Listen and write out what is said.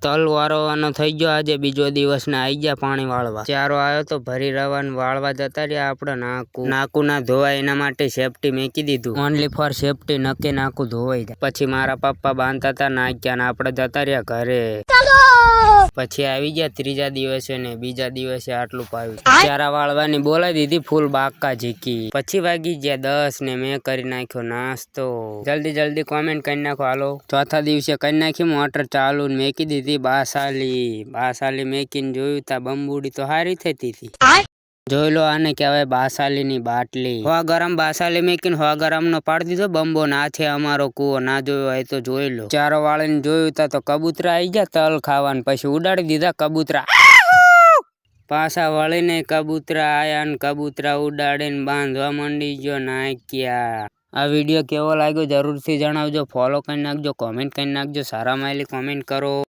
તલ વારવાનો થઈ ગયો આજે બીજો દિવસ ને આવી ગયા પાણી વાળવા। ચારો આવ્યો તો ભરી રવાન વાળવા જતા રહ્યા આપણે। નાકુ ના ધોવાય એના માટે સેફટી મેકી દીધું, ઓનલી ફોર સેફટી, નક્કી નાકુ ધોવાઈ જાય। પછી મારા પપ્પા બાંધતા હતા નાખ્યા ને આપણે જતા રહ્યા ઘરે। પછી આવી ગયા ત્રીજા દિવસે ને બીજા દિવસે આટલું પાવ્યું। ચારા વાળવાની બોલાવી દીધી ફૂલ બાકા ઝીકી। પછી વાગી ગયા 10 ને મેં કરી નાખ્યો નાસ્તો। જલ્દી કોમેન્ટ કરી નાખો હાલો। ચોથા દિવસે કરી નાખી મોટર ચાલુ ને મેકી દીધી બાસાલી મેકીને જોયું તા બંબુડી તો હારી થતી હતી। જોઈ લો આને કહેવાય બાસાલી ની બાટલી। હવા ગરમ બાસાલી મેકીને હવા ગરમ નો પાડી દીધો બંબો ના છે અમારો કૂવો, ના જોયો હોય તો જોઈ લો। ચારો વાળીને જોયું તા તો કબૂતરા આવી ગયા તલ ખાવાનું, પછી ઉડાડી દીધા કબૂતરા। પાછા વળીને કબૂતરા આયા ને કબૂતરા ઉડાડીને બાંધવા માંડી ગયો નાખ્યા। આ વિડીયો કેવો લાગ્યો જરૂરથી જણાવજો, ફોલો કરી નાખજો, કોમેન્ટ કરી નાખજો, સારા માયલી કોમેન્ટ કરો।